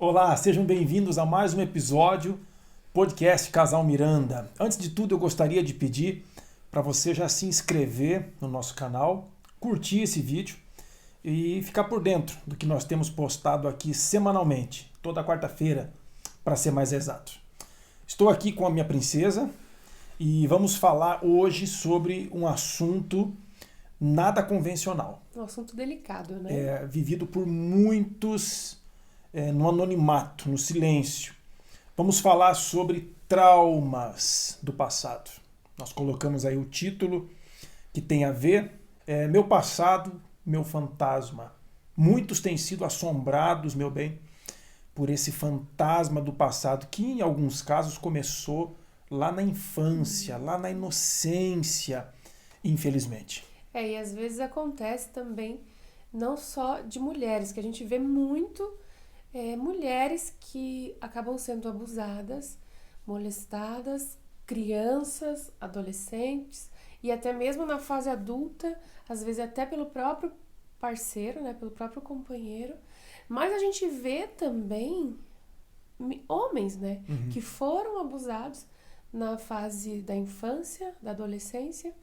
Olá, sejam bem-vindos a mais um episódio podcast Casal Miranda. Antes de tudo, eu gostaria de pedir para você já se inscrever no nosso canal, curtir esse vídeo e ficar por dentro do que nós temos postado aqui semanalmente, toda quarta-feira, para ser mais exato. Estou aqui com a minha princesa e vamos falar hoje sobre um assunto nada convencional. Um assunto delicado, né? Vivido por muitos no anonimato, no silêncio. Vamos falar sobre traumas do passado. Nós colocamos aí o título que tem a ver, Meu Passado, Meu Fantasma. Muitos têm sido assombrados, meu bem, por esse fantasma do passado, que em alguns casos começou lá na infância, lá na inocência, infelizmente. E às vezes acontece também, não só de mulheres, que a gente vê muito mulheres que acabam sendo abusadas, molestadas, crianças, adolescentes e até mesmo na fase adulta, às vezes até pelo próprio parceiro, né, pelo próprio companheiro. Mas a gente vê também homens, né, que foram abusados na fase da infância, da adolescência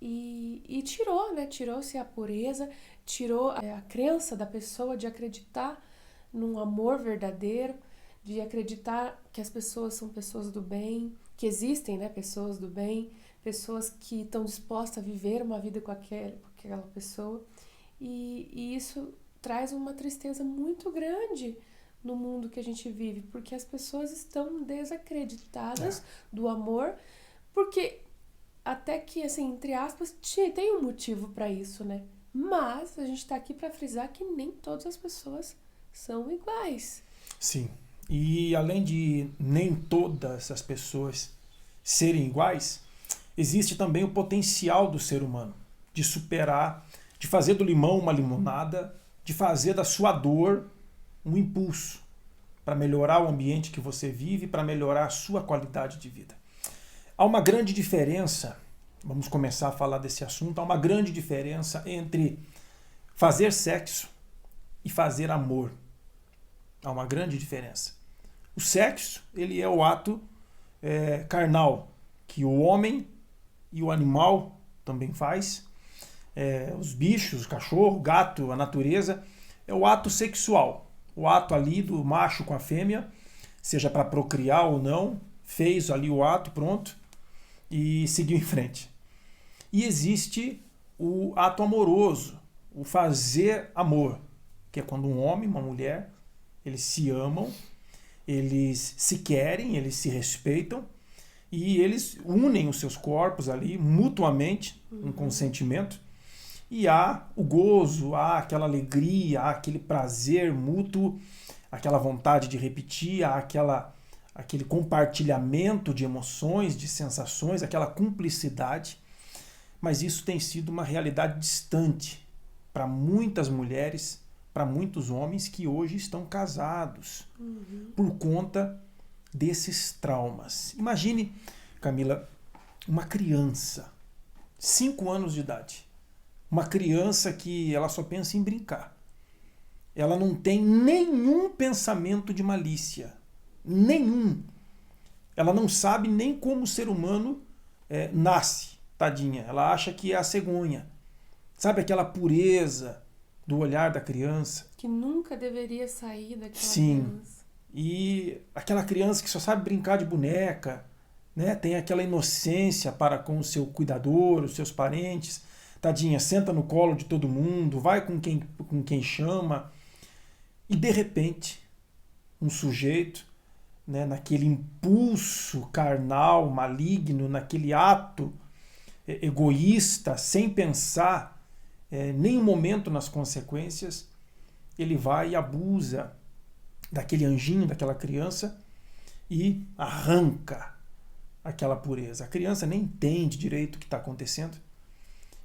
e tirou-se a pureza, tirou a crença da pessoa de acreditar num amor verdadeiro, de acreditar que as pessoas são pessoas do bem, que existem, né, pessoas do bem, pessoas que estão dispostas a viver uma vida com aquela pessoa. E isso traz uma tristeza muito grande no mundo que a gente vive, porque as pessoas estão desacreditadas do amor, porque até que, assim, entre aspas, tem um motivo para isso, né? Mas a gente tá aqui para frisar que nem todas as pessoas são iguais. Sim, e além de nem todas as pessoas serem iguais, existe também o potencial do ser humano de superar, de fazer do limão uma limonada, de fazer da sua dor um impulso para melhorar o ambiente que você vive, para melhorar a sua qualidade de vida. Há uma grande diferença, vamos começar a falar desse assunto, há uma grande diferença entre fazer sexo e fazer amor. Há uma grande diferença. O sexo, ele é o ato carnal, que o homem e o animal também faz. Os bichos, o cachorro, o gato, a natureza, é o ato sexual. O ato ali do macho com a fêmea, seja para procriar ou não, fez ali o ato, pronto, e seguiu em frente. E existe o ato amoroso, o fazer amor, que é quando um homem e uma mulher, eles se amam, eles se querem, eles se respeitam e eles unem os seus corpos ali mutuamente, um consentimento, e há o gozo, há aquela alegria, há aquele prazer mútuo, aquela vontade de repetir, há aquele compartilhamento de emoções, de sensações, aquela cumplicidade. Mas isso tem sido uma realidade distante para muitas mulheres, para muitos homens que hoje estão casados por conta desses traumas. Imagine, Camila, uma criança, 5 anos de idade, uma criança que ela só pensa em brincar. Ela não tem nenhum pensamento de malícia, nenhum. Ela não sabe nem como o ser humano nasce, tadinha. Ela acha que é a cegonha. Sabe aquela pureza do olhar da criança? Que nunca deveria sair daquela Sim. criança. E aquela criança que só sabe brincar de boneca, né? Tem aquela inocência para com o seu cuidador, os seus parentes. Tadinha, senta no colo de todo mundo, vai com quem chama. E de repente, um sujeito, né, naquele impulso carnal, maligno, naquele ato egoísta, sem pensar nem um momento nas consequências, ele vai e abusa daquele anjinho, daquela criança e arranca aquela pureza. A criança nem entende direito o que está acontecendo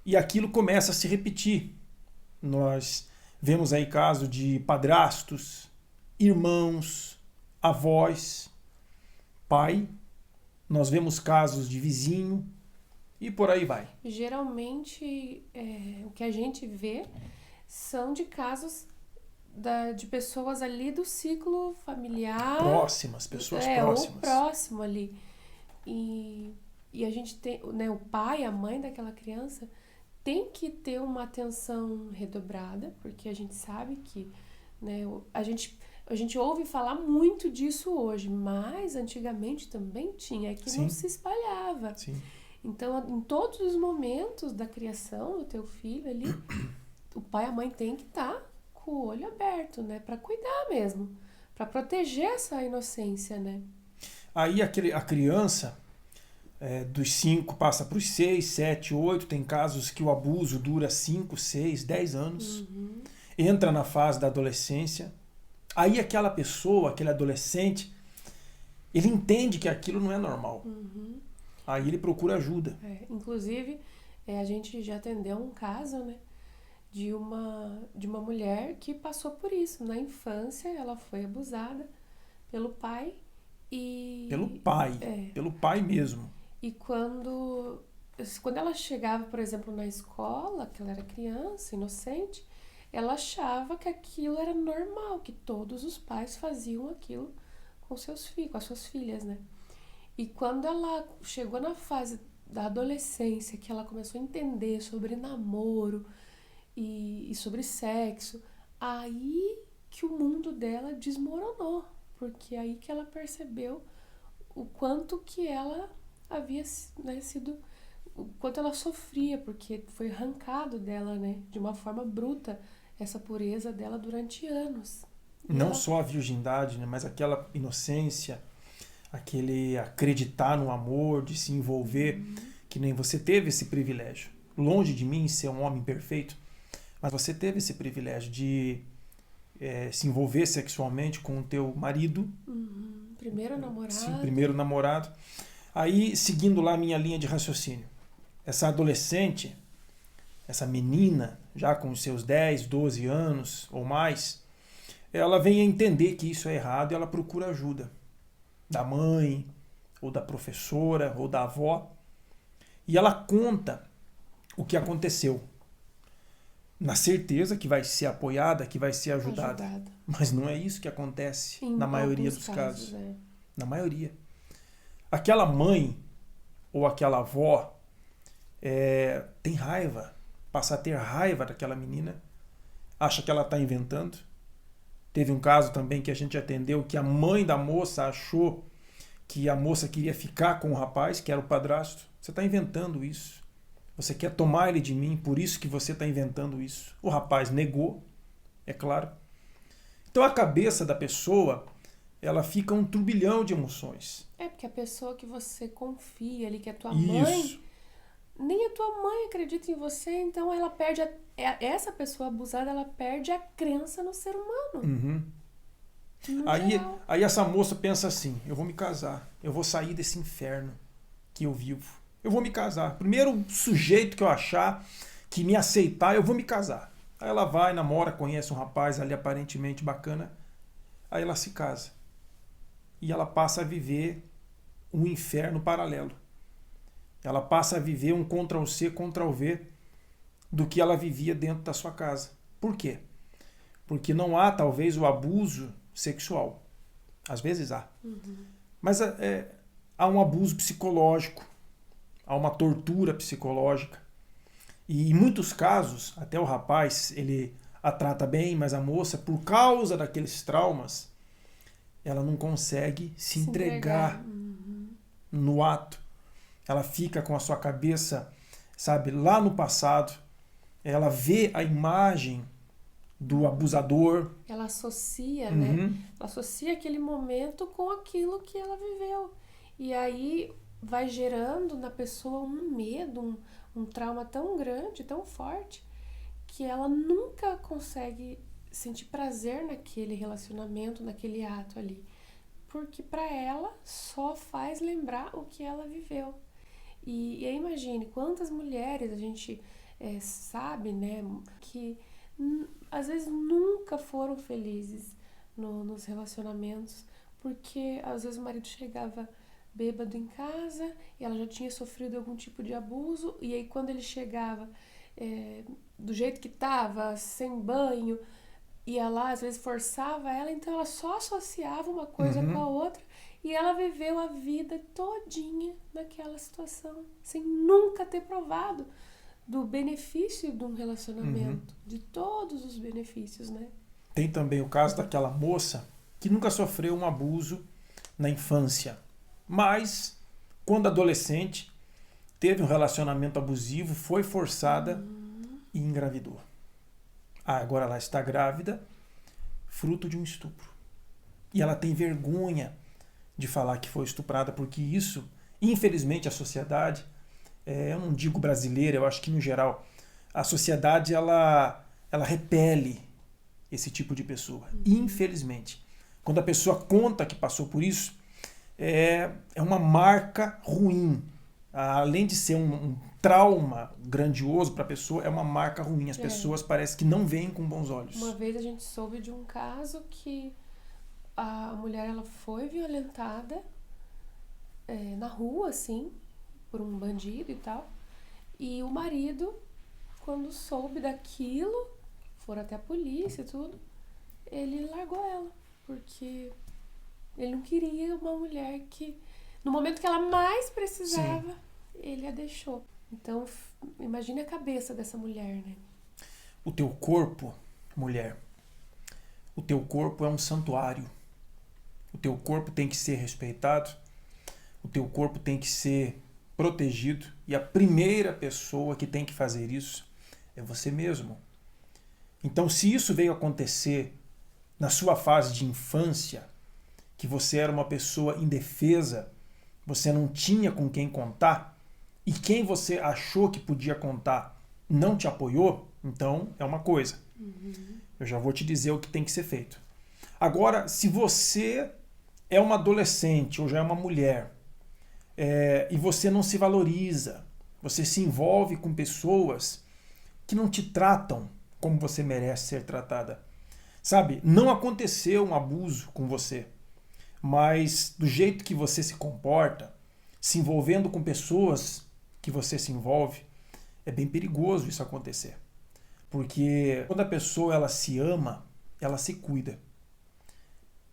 e aquilo começa a se repetir. Nós vemos aí caso de padrastos, irmãos, avós, pai. Nós vemos casos de vizinho e por aí vai. Geralmente, o que a gente vê são de casos de pessoas ali do ciclo familiar. Próximas, pessoas Ou próximas. próximo ali. E a gente tem, né, o pai, a mãe daquela criança tem que ter uma atenção redobrada, porque a gente sabe que, né, a gente ouve falar muito disso hoje, mas antigamente também tinha, é que não Sim. se espalhava. Sim. Então, em todos os momentos da criação do teu filho ali, o pai e a mãe tem que estar com o olho aberto, né, para cuidar mesmo, para proteger essa inocência, né? Aí a criança, dos 5 passa para os 6, 7, 8, tem casos que o abuso dura 5, 6, 10 anos, entra na fase da adolescência, aí aquela pessoa, aquele adolescente, ele entende que aquilo não é normal. Aí ele procura ajuda. Inclusive, a gente já atendeu um caso, né, de uma mulher que passou por isso. Na infância, ela foi abusada pelo pai e... Pelo pai mesmo. E quando ela chegava, por exemplo, na escola, que ela era criança, inocente, ela achava que aquilo era normal, que todos os pais faziam aquilo com seus filhos, com as suas filhas, né? E quando ela chegou na fase da adolescência, que ela começou a entender sobre namoro e sobre sexo, aí que o mundo dela desmoronou, porque aí que ela percebeu o quanto que ela havia, né, sido, o quanto ela sofria, porque foi arrancado dela, né, de uma forma bruta, essa pureza dela durante anos. Não só a virgindade, né, mas aquela inocência, aquele acreditar no amor, de se envolver, que nem você teve esse privilégio. Longe de mim ser um homem perfeito, mas você teve esse privilégio de se envolver sexualmente com o teu marido. Primeiro namorado. Sim, primeiro namorado. Aí, seguindo lá a minha linha de raciocínio, essa adolescente, essa menina, já com os seus 10, 12 anos ou mais, ela vem a entender que isso é errado e ela procura ajuda da mãe, ou da professora, ou da avó. E ela conta o que aconteceu, na certeza que vai ser apoiada, que vai ser ajudada. Mas não é isso que acontece na maioria dos casos. Na maioria. Aquela mãe ou aquela avó tem raiva, passa a ter raiva daquela menina, acha que ela está inventando. Teve um caso também que a gente atendeu que a mãe da moça achou que a moça queria ficar com o rapaz, que era o padrasto. Você está inventando isso. Você quer tomar ele de mim, por isso que você está inventando isso. O rapaz negou, é claro. Então a cabeça da pessoa, ela fica um turbilhão de emoções. Porque a pessoa que você confia ali, que é tua mãe, nem a tua mãe acredita em você, então ela perde essa pessoa abusada, ela perde a crença no ser humano. Aí essa moça pensa assim, eu vou me casar, eu vou sair desse inferno que eu vivo. Eu vou me casar. Primeiro sujeito que eu achar que me aceitar, eu vou me casar. Aí ela vai, namora, conhece um rapaz ali aparentemente bacana, aí ela se casa. E ela passa a viver um inferno paralelo. Ela passa a viver um Ctrl-C, Ctrl-V do que ela vivia dentro da sua casa. Por quê? Porque não há, talvez, o abuso sexual. Às vezes há. Mas há um abuso psicológico, há uma tortura psicológica. E em muitos casos, até o rapaz, ele a trata bem, mas a moça, por causa daqueles traumas, ela não consegue se entregar no ato. Ela fica com a sua cabeça, sabe, lá no passado. Ela vê a imagem do abusador. Ela associa, né? Ela associa aquele momento com aquilo que ela viveu. E aí vai gerando na pessoa um medo, um trauma tão grande, tão forte, que ela nunca consegue sentir prazer naquele relacionamento, naquele ato ali. Porque para ela só faz lembrar o que ela viveu. E aí imagine quantas mulheres a gente sabe, né, que às vezes nunca foram felizes nos relacionamentos, porque às vezes o marido chegava bêbado em casa e ela já tinha sofrido algum tipo de abuso, e aí quando ele chegava do jeito que estava, sem banho, ia lá, às vezes forçava ela, então ela só associava uma coisa com a outra e ela viveu a vida todinha naquela situação, sem nunca ter provado do benefício de um relacionamento, de todos os benefícios, né? Tem também o caso daquela moça que nunca sofreu um abuso na infância, mas quando adolescente teve um relacionamento abusivo, foi forçada e engravidou. Agora ela está grávida, fruto de um estupro. E ela tem vergonha de falar que foi estuprada, porque isso, infelizmente, a sociedade, eu não digo brasileira, eu acho que no geral, a sociedade ela repele esse tipo de pessoa. Infelizmente. Quando a pessoa conta que passou por isso, é uma marca ruim. Além de ser um trauma grandioso para a pessoa, é uma marca ruim. As pessoas parecem que não veem com bons olhos. Uma vez a gente soube de um caso que a mulher ela foi violentada na rua, assim, por um bandido e tal. E o marido, quando soube daquilo, foram até a polícia e tudo, ele largou ela, porque ele não queria uma mulher que, no momento que ela mais precisava, ele a deixou. Então, imagine a cabeça dessa mulher, né? O teu corpo, mulher, o teu corpo é um santuário. O teu corpo tem que ser respeitado, o teu corpo tem que ser protegido, e a primeira pessoa que tem que fazer isso é você mesmo. Então, se isso veio acontecer na sua fase de infância, que você era uma pessoa indefesa, você não tinha com quem contar, e quem você achou que podia contar não te apoiou, então é uma coisa. Eu já vou te dizer o que tem que ser feito. Agora, se você é uma adolescente ou já é uma mulher, e você não se valoriza, você se envolve com pessoas que não te tratam como você merece ser tratada. Sabe, não aconteceu um abuso com você, mas do jeito que você se comporta, se envolvendo com pessoas que você se envolve, é bem perigoso isso acontecer. Porque quando a pessoa ela se ama, ela se cuida.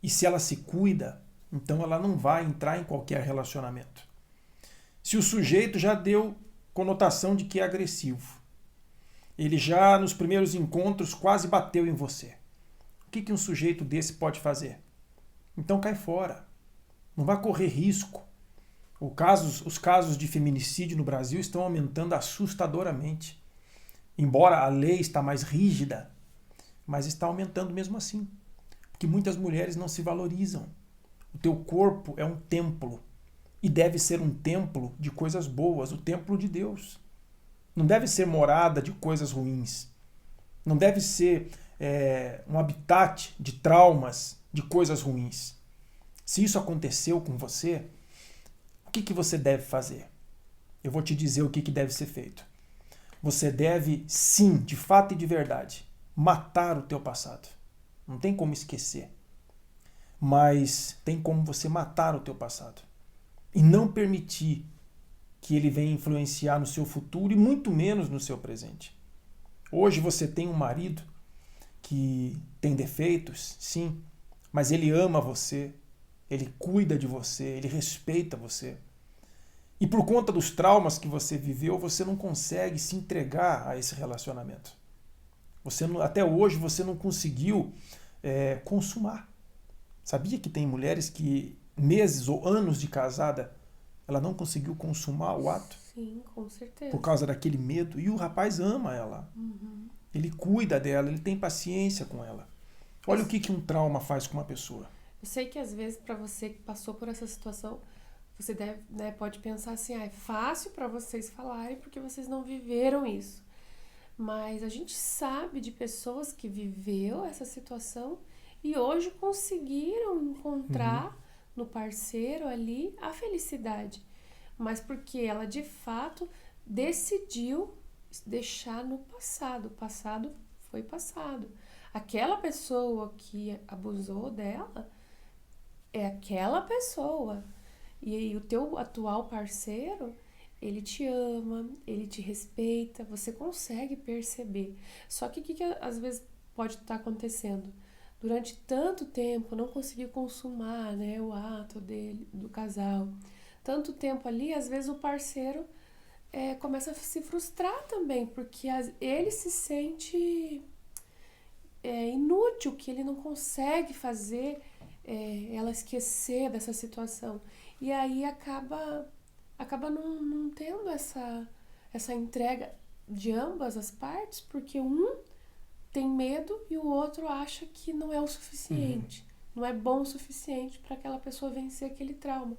E se ela se cuida, então ela não vai entrar em qualquer relacionamento. Se o sujeito já deu conotação de que é agressivo, ele já nos primeiros encontros quase bateu em você, o que um sujeito desse pode fazer? Então cai fora. Não vai correr risco. Os casos de feminicídio no Brasil estão aumentando assustadoramente. Embora a lei está mais rígida, mas está aumentando mesmo assim. Porque muitas mulheres não se valorizam. O teu corpo é um templo. E deve ser um templo de coisas boas, o templo de Deus. Não deve ser morada de coisas ruins. Não deve ser um habitat de traumas, de coisas ruins. Se isso aconteceu com você, o que você deve fazer? Eu vou te dizer o que deve ser feito. Você deve, sim, de fato e de verdade, matar o teu passado. Não tem como esquecer. Mas tem como você matar o teu passado. E não permitir que ele venha influenciar no seu futuro e muito menos no seu presente. Hoje você tem um marido que tem defeitos, sim, mas ele ama você, ele cuida de você, ele respeita você. E por conta dos traumas que você viveu, você não consegue se entregar a esse relacionamento. Até hoje você não conseguiu consumar. Sabia que tem mulheres que meses ou anos de casada, ela não conseguiu consumar o ato? Sim, com certeza. Por causa daquele medo. E o rapaz ama ela. Ele cuida dela, ele tem paciência com ela. Olha o que um trauma faz com uma pessoa. Eu sei que às vezes para você que passou por essa situação, você pode pensar assim, é fácil para vocês falarem porque vocês não viveram isso. Mas a gente sabe de pessoas que viveu essa situação e hoje conseguiram encontrar no parceiro ali a felicidade. Mas porque ela de fato decidiu deixar no passado. O passado foi passado. Aquela pessoa que abusou dela é aquela pessoa. E o teu atual parceiro, ele te ama, ele te respeita, você consegue perceber. Só que o que às vezes pode estar acontecendo? Durante tanto tempo não conseguiu consumar, né, o ato do casal. Tanto tempo ali, às vezes o parceiro começa a se frustrar também, porque ele se sente inútil, que ele não consegue fazer ela esquecer dessa situação. E aí acaba não tendo essa entrega de ambas as partes, porque um tem medo e o outro acha que não é o suficiente, não é bom o suficiente para aquela pessoa vencer aquele trauma.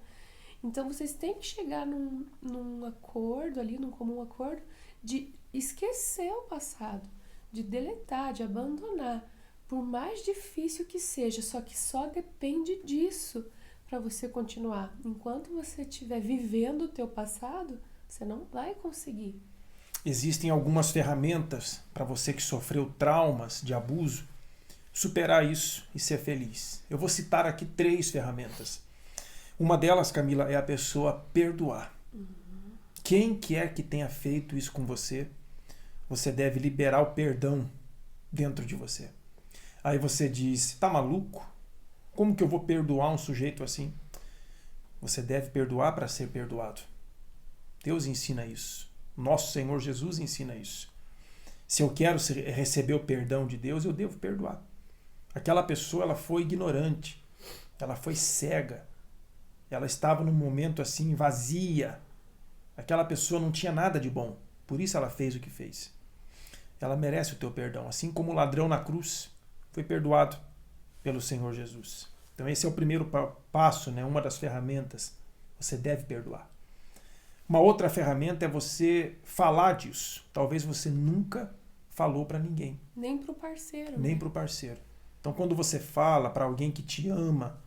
Então vocês têm que chegar num acordo ali, num comum acordo, de esquecer o passado, de deletar, de abandonar, por mais difícil que seja, só que só depende disso para você continuar. Enquanto você estiver vivendo o teu passado, você não vai conseguir. Existem algumas ferramentas para você que sofreu traumas de abuso superar isso e ser feliz. Eu vou citar aqui 3 ferramentas. Uma delas, Camila, é a pessoa perdoar. Quem quer que tenha feito isso com você, você deve liberar o perdão dentro de você. Aí você diz, tá maluco? Como que eu vou perdoar um sujeito assim? Você deve perdoar para ser perdoado. Deus ensina isso. Nosso Senhor Jesus ensina isso. Se eu quero receber o perdão de Deus, eu devo perdoar. Aquela pessoa, ela foi ignorante, ela foi cega, ela estava num momento assim vazia. Aquela pessoa não tinha nada de bom, por isso ela fez o que fez. Ela merece o teu perdão, assim como o ladrão na cruz foi perdoado pelo Senhor Jesus. Então esse é o primeiro passo, né? Uma das ferramentas. Você deve perdoar. Uma outra ferramenta é você falar disso. Talvez você nunca falou para ninguém. Nem para o parceiro. Nem para o parceiro. Então, quando você fala para alguém que te ama,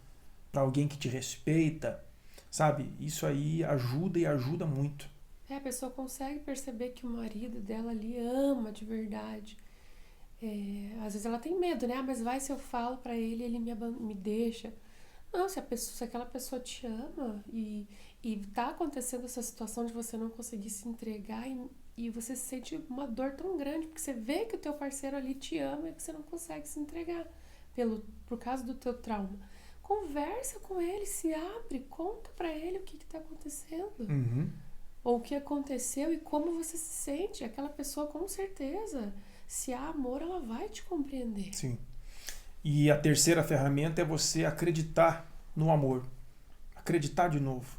para alguém que te respeita, sabe? Isso aí ajuda e ajuda muito. A pessoa consegue perceber que o marido dela ali ama de verdade. Às vezes ela tem medo, né? Mas vai, se eu falo para ele, ele me deixa. Não, se aquela pessoa te ama e tá acontecendo essa situação de você não conseguir se entregar e você sente uma dor tão grande, porque você vê que o teu parceiro ali te ama e que você não consegue se entregar por causa do teu trauma. Conversa com ele, se abre, conta pra ele o que tá acontecendo. Ou o que aconteceu e como você se sente. Aquela pessoa, com certeza, se há amor, ela vai te compreender. Sim. E a terceira ferramenta é você acreditar no amor. Acreditar de novo.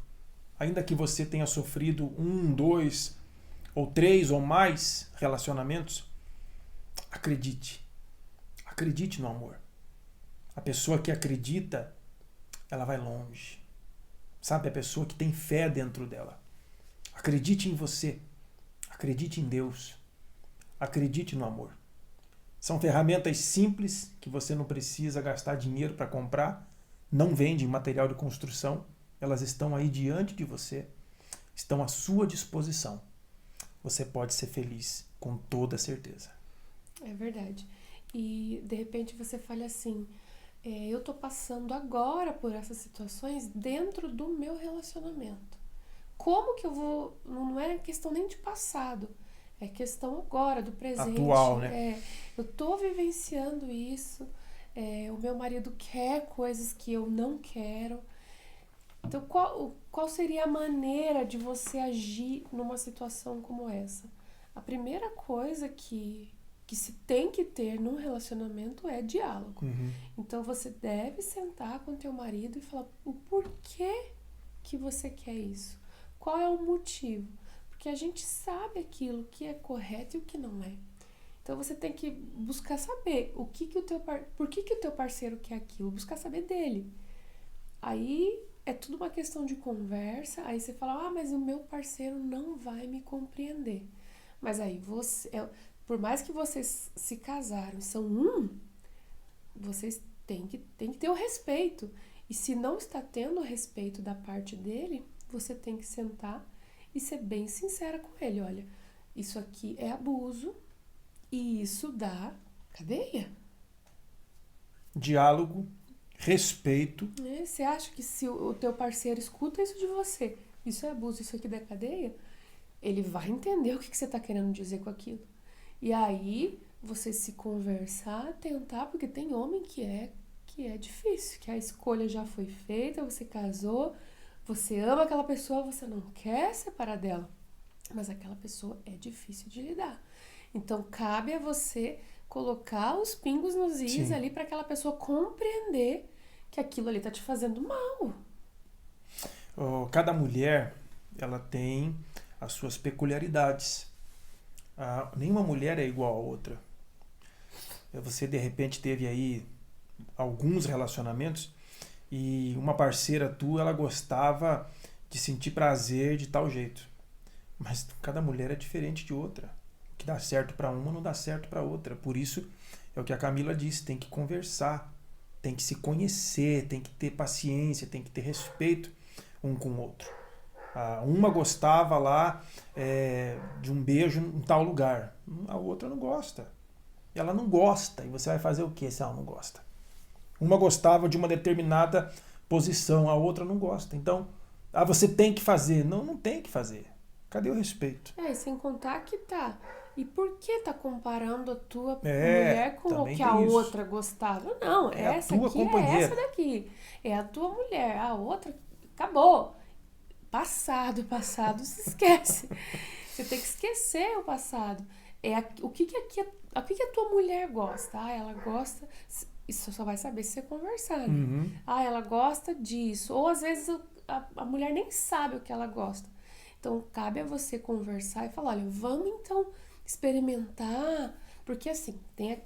Ainda que você tenha sofrido 1, 2 ou 3 ou mais relacionamentos, acredite. Acredite no amor. A pessoa que acredita, ela vai longe. Sabe, a pessoa que tem fé dentro dela. Acredite em você. Acredite em Deus. Acredite no amor. São ferramentas simples que você não precisa gastar dinheiro para comprar. Não vendem material de construção. Elas estão aí diante de você. Estão à sua disposição. Você pode ser feliz com toda certeza. É verdade. E de repente você fala assim, eu tô passando agora por essas situações dentro do meu relacionamento. Como que eu vou... Não é questão nem de passado. É questão agora, do presente. Atual, né? Eu tô vivenciando isso. O meu marido quer coisas que eu não quero. Então, qual seria a maneira de você agir numa situação como essa? A primeira coisa que se tem que ter num relacionamento é diálogo. Então, você deve sentar com teu marido e falar o porquê que você quer isso. Qual é o motivo? Porque a gente sabe aquilo que é correto e o que não é. Então você tem que buscar saber por que o teu parceiro quer aquilo, buscar saber dele. Aí é tudo uma questão de conversa, aí você fala, mas o meu parceiro não vai me compreender. Mas aí por mais que vocês se casaram, vocês têm que ter o respeito. E se não está tendo o respeito da parte dele, você tem que sentar e ser bem sincera com ele. Olha, isso aqui é abuso e isso dá cadeia. Diálogo, respeito. Você acha que se o teu parceiro escuta isso de você, isso é abuso, isso aqui dá cadeia, ele vai entender o que você está querendo dizer com aquilo. E aí você se conversar, tentar, porque tem homem que é difícil, que a escolha já foi feita, você casou, você ama aquela pessoa, você não quer separar dela, mas aquela pessoa é difícil de lidar. Então, cabe a você colocar os pingos nos is ali para aquela pessoa compreender que aquilo ali tá te fazendo mal. Cada mulher, ela tem as suas peculiaridades. Nenhuma mulher é igual a outra. Você, de repente, teve aí alguns relacionamentos e uma parceira tua, ela gostava de sentir prazer de tal jeito. Mas cada mulher é diferente de outra. O que dá certo para uma não dá certo para outra. Por isso, é o que a Camila disse, tem que conversar, tem que se conhecer, tem que ter paciência, tem que ter respeito um com o outro. Uma gostava lá de um beijo em tal lugar, a outra não gosta. Ela não gosta, e você vai fazer o que se ela não gosta? Uma gostava de uma determinada posição, a outra não gosta. Então, você tem que fazer. Não, não tem que fazer. Cadê o respeito? Sem contar que tá. E por que tá comparando a tua mulher com o que a outra gostava? Não, essa a tua aqui companheira. É essa daqui. É a tua mulher. A outra, acabou. Passado, se esquece. Você tem que esquecer o passado. O que a tua mulher gosta? Ela gosta... Isso só vai saber se você conversar, né? Uhum. Ela gosta disso. Ou às vezes a mulher nem sabe o que ela gosta. Então, cabe a você conversar e falar, olha, vamos então experimentar. Porque assim,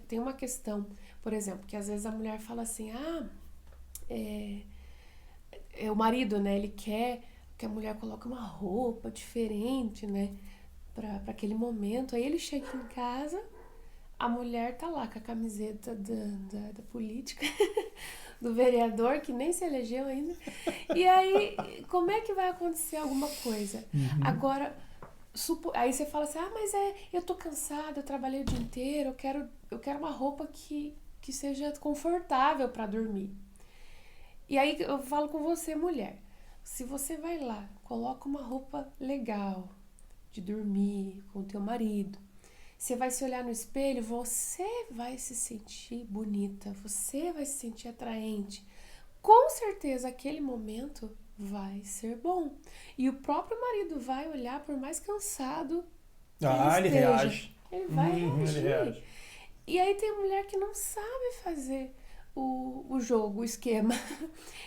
tem uma questão, por exemplo, que às vezes a mulher fala assim, o marido, né? Ele quer que a mulher coloque uma roupa diferente, né? Pra aquele momento. Aí ele chega em casa... A mulher tá lá com a camiseta da política, do vereador, que nem se elegeu ainda. E aí, como é que vai acontecer alguma coisa? Uhum. Agora, aí você fala assim, mas eu tô cansada, eu trabalhei o dia inteiro, eu quero uma roupa que seja confortável para dormir. E aí eu falo com você, mulher, se você vai lá, coloca uma roupa legal de dormir com o teu marido, você vai se olhar no espelho, você vai se sentir bonita, você vai se sentir atraente. Com certeza, aquele momento vai ser bom. E o próprio marido vai olhar, por mais cansado que ele esteja. Reage. Ele vai reagir. Ele reage. E aí tem mulher que não sabe fazer o jogo, o esquema.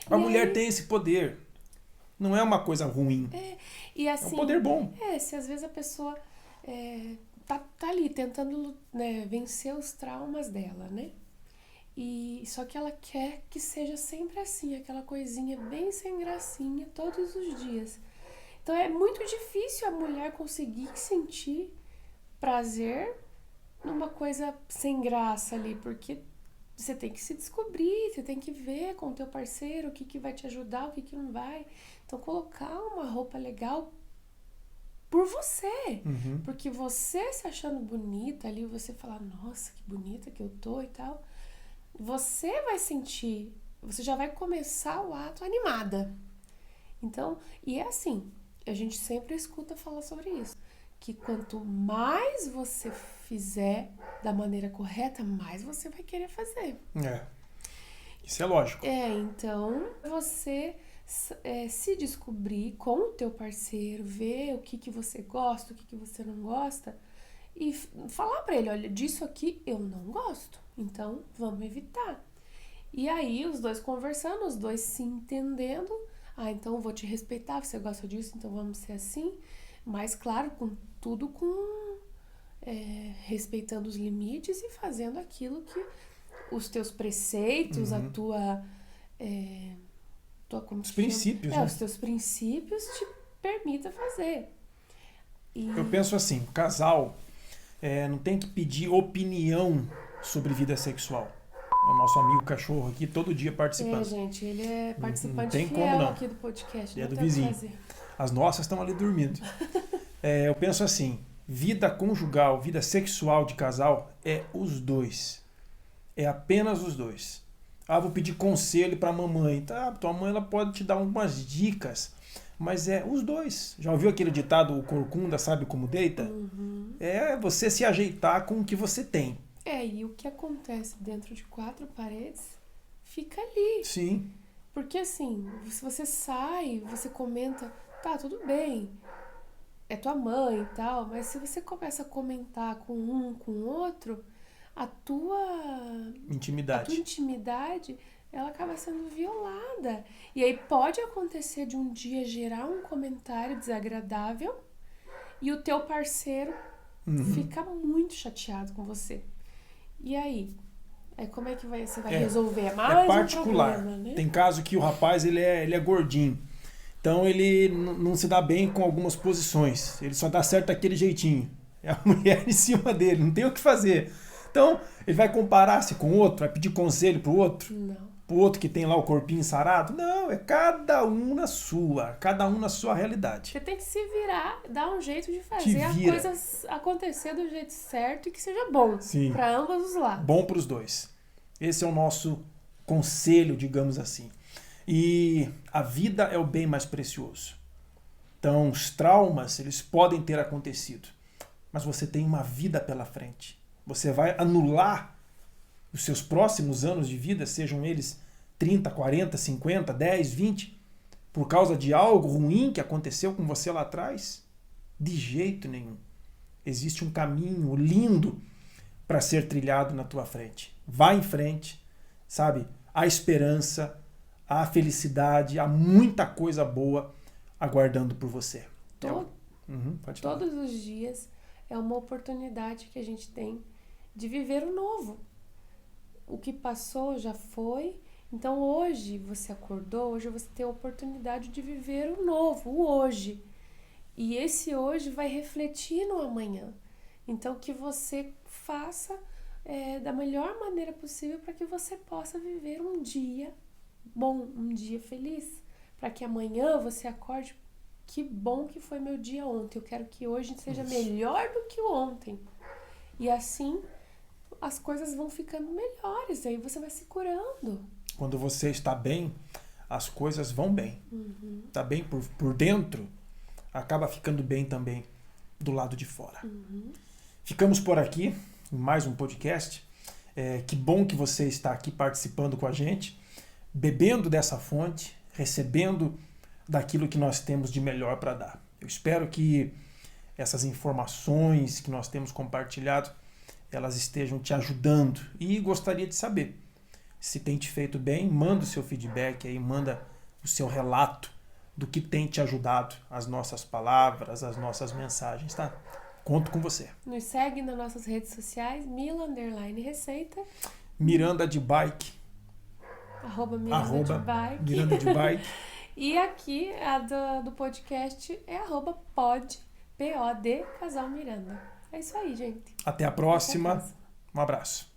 A mulher tem esse poder. Não é uma coisa ruim. E assim, é um poder bom. Se às vezes a pessoa... Tá ali tentando, né, vencer os traumas dela, né? E só que ela quer que seja sempre assim, aquela coisinha bem sem gracinha todos os dias. Então é muito difícil a mulher conseguir sentir prazer numa coisa sem graça ali, porque você tem que se descobrir, você tem que ver com o teu parceiro o que vai te ajudar, o que não vai. Então colocar uma roupa legal por você, porque você se achando bonita ali, você falar, nossa, que bonita que eu tô e tal, você vai sentir, você já vai começar o ato animada. Então, e é assim, a gente sempre escuta falar sobre isso, que quanto mais você fizer da maneira correta, mais você vai querer fazer. Isso é lógico. Então, você... se descobrir com o teu parceiro, ver o que você gosta, o que você não gosta e falar pra ele, olha, disso aqui eu não gosto, então vamos evitar. E aí os dois conversando, os dois se entendendo, então eu vou te respeitar, você gosta disso, então vamos ser assim, mas claro, respeitando os limites e fazendo aquilo que os teus preceitos, a tua... os princípios, né? Os teus princípios te permitam fazer. Eu penso assim, o casal não tem que pedir opinião sobre vida sexual. O nosso amigo cachorro aqui todo dia participando. Gente, ele é participante tem fiel como, não. aqui do podcast. Ele é do vizinho. As nossas estão ali dormindo. Eu penso assim, vida conjugal, vida sexual de casal é os dois. É apenas os dois. Vou pedir conselho para a mamãe. Tua mãe ela pode te dar algumas dicas, mas é os dois. Já ouviu aquele ditado, o corcunda sabe como deita? É você se ajeitar com o que você tem. E o que acontece dentro de 4 paredes fica ali. Sim. Porque assim, se você sai, você comenta, tá, tudo bem, é tua mãe e tal, mas se você começa a comentar com um, com o outro, a tua intimidade, ela acaba sendo violada. E aí pode acontecer de um dia gerar um comentário desagradável e o teu parceiro fica muito chateado com você. E aí? Como é que você vai resolver? É mais particular. Um problema, né? Tem caso que o rapaz ele é gordinho. Então ele não se dá bem com algumas posições. Ele só dá certo daquele jeitinho. É a mulher em cima dele, não tem o que fazer. Então ele vai comparar-se com o outro, vai pedir conselho pro outro? Não. Pro outro que tem lá o corpinho sarado? Não, é cada um na sua realidade. Você tem que se virar, dar um jeito de fazer a coisa acontecer do jeito certo e que seja bom para ambos os lados. Bom para os dois. Esse é o nosso conselho, digamos assim. E a vida é o bem mais precioso. Então, os traumas, eles podem ter acontecido, mas você tem uma vida pela frente. Você vai anular os seus próximos anos de vida, sejam eles 30, 40, 50, 10, 20, por causa de algo ruim que aconteceu com você lá atrás? De jeito nenhum. Existe um caminho lindo para ser trilhado na tua frente. Vá em frente, sabe? Há esperança, há felicidade, há muita coisa boa aguardando por você. Todos os dias é uma oportunidade que a gente tem de viver o novo. O que passou já foi. Então hoje você acordou, hoje você tem a oportunidade de viver o novo, o hoje. E esse hoje vai refletir no amanhã. Então que você faça da melhor maneira possível para que você possa viver um dia bom, um dia feliz. Para que amanhã você acorde, que bom que foi meu dia ontem. Eu quero que hoje seja melhor do que o ontem. E assim as coisas vão ficando melhores, aí você vai se curando. Quando você está bem, as coisas vão bem. Está bem por dentro, acaba ficando bem também do lado de fora. Ficamos por aqui, em mais um podcast. Que bom que você está aqui participando com a gente, bebendo dessa fonte, recebendo daquilo que nós temos de melhor para dar. Eu espero que essas informações que nós temos compartilhado, elas estejam te ajudando. E gostaria de saber se tem te feito bem. Manda o seu feedback aí, manda o seu relato do que tem te ajudado, as nossas palavras, as nossas mensagens, tá? Conto com você. Nos segue nas nossas redes sociais, Mila_Receita. Miranda de Bike. Miranda de Bike. E aqui, a do podcast é @pod, P-O-D, Casal Miranda. É isso aí, gente. Até a próxima. Um abraço.